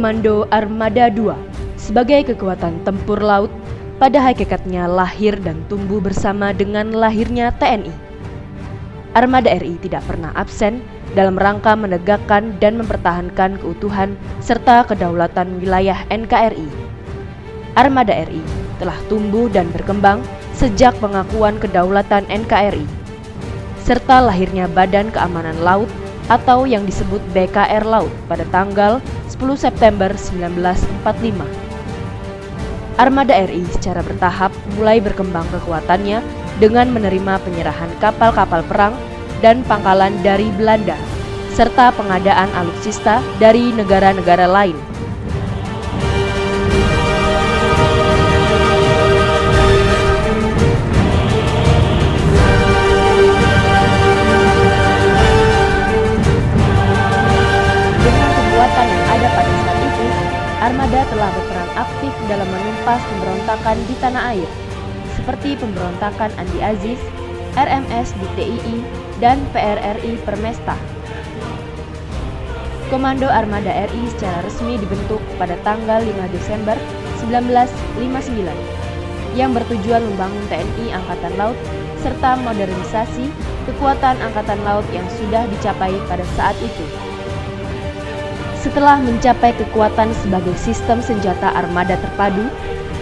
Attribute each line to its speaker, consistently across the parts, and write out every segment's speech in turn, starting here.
Speaker 1: Komando Armada 2 sebagai kekuatan tempur laut pada hakikatnya lahir dan tumbuh bersama dengan lahirnya TNI. Armada RI tidak pernah absen dalam rangka menegakkan dan mempertahankan keutuhan serta kedaulatan wilayah NKRI. Armada RI telah tumbuh dan berkembang sejak pengakuan kedaulatan NKRI, serta lahirnya Badan Keamanan Laut atau yang disebut BKR Laut pada tanggal 10 September 1945. Armada RI secara bertahap mulai berkembang kekuatannya dengan menerima penyerahan kapal-kapal perang dan pangkalan dari Belanda, serta pengadaan alutsista dari negara-negara lain. Armada telah berperan aktif dalam menumpas pemberontakan di tanah air, seperti pemberontakan Andi Aziz, RMS di TII, dan PRRI Permesta. Komando Armada RI secara resmi dibentuk pada tanggal 5 Desember 1959, yang bertujuan membangun TNI Angkatan Laut serta modernisasi kekuatan Angkatan Laut yang sudah dicapai pada saat itu. Setelah mencapai kekuatan sebagai sistem senjata armada terpadu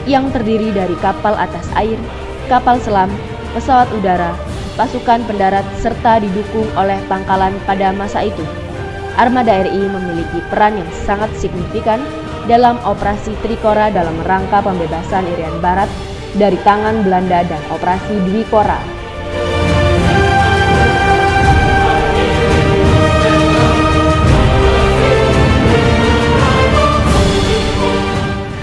Speaker 1: yang terdiri dari kapal atas air, kapal selam, pesawat udara, pasukan pendarat, serta didukung oleh pangkalan pada masa itu, Armada RI memiliki peran yang sangat signifikan dalam operasi Trikora dalam rangka pembebasan Irian Barat dari tangan Belanda dan operasi Dwi Kora.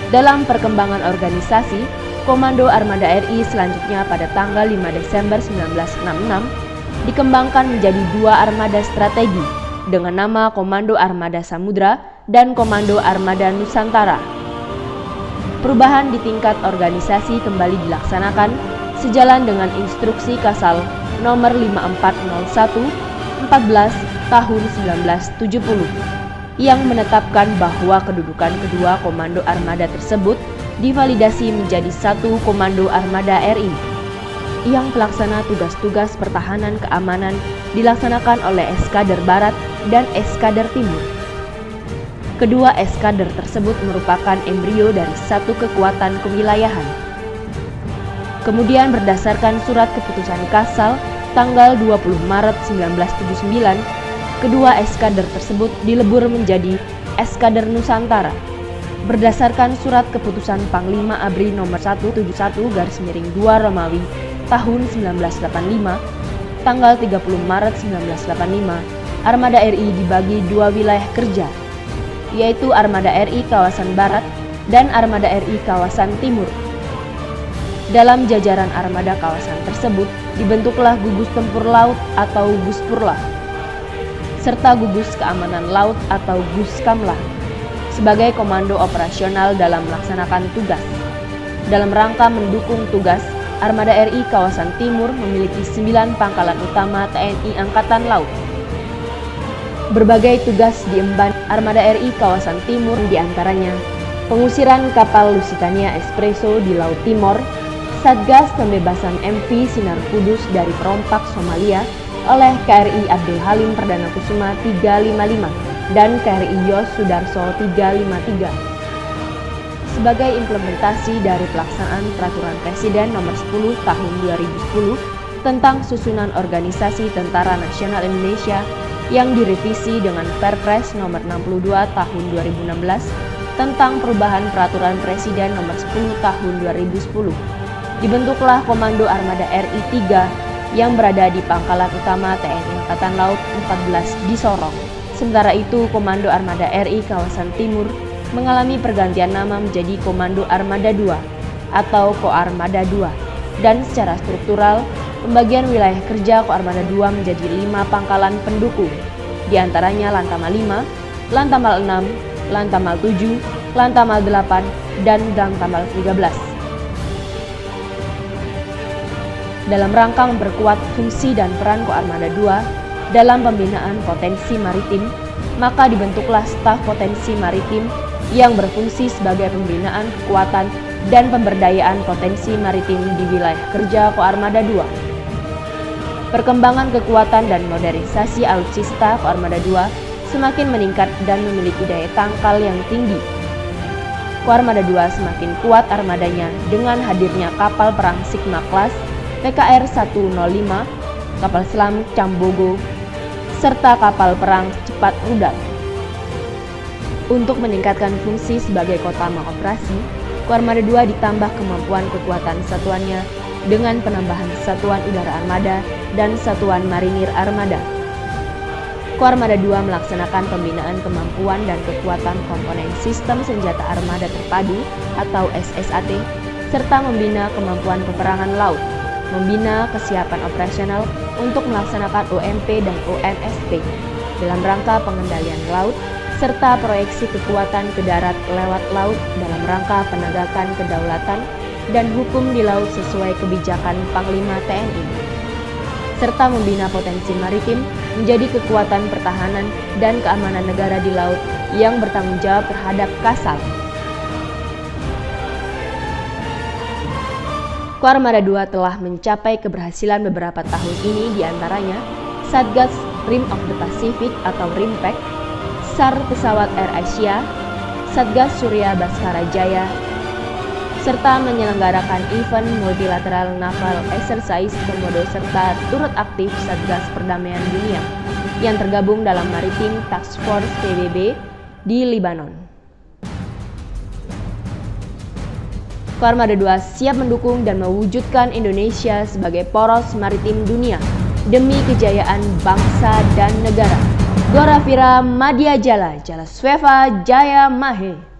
Speaker 1: Dalam perkembangan organisasi, Komando Armada RI selanjutnya pada tanggal 5 Desember 1966 dikembangkan menjadi dua armada strategi dengan nama Komando Armada Samudra dan Komando Armada Nusantara. Perubahan di tingkat organisasi kembali dilaksanakan sejalan dengan instruksi Kasal nomor 5401 14 tahun 1970. Yang menetapkan bahwa kedudukan kedua komando armada tersebut divalidasi menjadi satu Komando Armada RI, yang pelaksana tugas-tugas pertahanan keamanan dilaksanakan oleh Eskader Barat dan Eskader Timur. Kedua eskader tersebut merupakan embrio dari satu kekuatan kewilayahan. Kemudian berdasarkan surat keputusan Kasal tanggal 20 Maret 1979, kedua eskader tersebut dilebur menjadi Eskader Nusantara berdasarkan surat keputusan Panglima ABRI nomor 171/2 Romawi tahun 1985 tanggal 30 Maret 1985. Armada RI dibagi dua wilayah kerja, yaitu Armada RI kawasan Barat dan Armada RI kawasan Timur. Dalam jajaran armada kawasan tersebut dibentuklah gugus tempur laut atau Guspurla, serta gugus keamanan laut atau Guskamla sebagai komando operasional dalam melaksanakan tugas. Dalam rangka mendukung tugas, Armada RI kawasan Timur memiliki 9 pangkalan utama TNI Angkatan Laut. Berbagai tugas diemban Armada RI kawasan Timur, diantaranya pengusiran kapal Lusitania Espresso di Laut Timor, Satgas Pembebasan MV Sinar Kudus dari perompak Somalia oleh KRI Abdul Halim Perdana Kusuma 355 dan KRI Yos Sudarso 353. Sebagai implementasi dari pelaksanaan Peraturan Presiden Nomor 10 Tahun 2010 tentang susunan organisasi Tentara Nasional Indonesia yang direvisi dengan Perpres Nomor 62 Tahun 2016 tentang perubahan Peraturan Presiden Nomor 10 Tahun 2010, dibentuklah Komando Armada RI 3 yang berada di pangkalan utama TNI Angkatan Laut 14 di Sorong. Sementara itu, Komando Armada RI kawasan Timur mengalami pergantian nama menjadi Komando Armada 2 atau Koarmada 2, dan secara struktural, pembagian wilayah kerja Koarmada 2 menjadi 5 pangkalan pendukung, diantaranya Lantamal 5, Lantamal 6, Lantamal 7, Lantamal 8, dan Lantamal 13. Dalam rangka memperkuat fungsi dan peran Koarmada 2 dalam pembinaan potensi maritim, maka dibentuklah staf potensi maritim yang berfungsi sebagai pembinaan kekuatan dan pemberdayaan potensi maritim di wilayah kerja Koarmada II. Perkembangan kekuatan dan modernisasi alutsista Koarmada II semakin meningkat dan memiliki daya tangkal yang tinggi. Koarmada II semakin kuat armadanya dengan hadirnya kapal perang Sigma Class, PKR 105, kapal selam Cambogo, serta kapal perang cepat rudal. Untuk meningkatkan fungsi sebagai kotama operasi, Koarmada II ditambah kemampuan kekuatan satuannya dengan penambahan satuan udara armada dan satuan marinir armada. Koarmada II melaksanakan pembinaan kemampuan dan kekuatan komponen sistem senjata armada terpadu atau SSAT, serta membina kemampuan peperangan laut, membina kesiapan operasional untuk melaksanakan OMP dan OMSP dalam rangka pengendalian laut, serta proyeksi kekuatan ke darat lewat laut dalam rangka penegakan kedaulatan dan hukum di laut sesuai kebijakan Panglima TNI, serta membina potensi maritim menjadi kekuatan pertahanan dan keamanan negara di laut yang bertanggung jawab terhadap KASAL. Koarmada II telah mencapai keberhasilan beberapa tahun ini, diantaranya Satgas Rim of the Pacific atau RIMPAC, SAR pesawat Air Asia, Satgas Surya Baskara Jaya, serta menyelenggarakan event multilateral naval exercise Komodo serta turut aktif Satgas Perdamaian Dunia yang tergabung dalam Maritime Task Force PBB di Lebanon. Koarmada II siap mendukung dan mewujudkan Indonesia sebagai poros maritim dunia demi kejayaan bangsa dan negara. Gora Vira Madya Jala, Jala Sweva Jaya Mahe.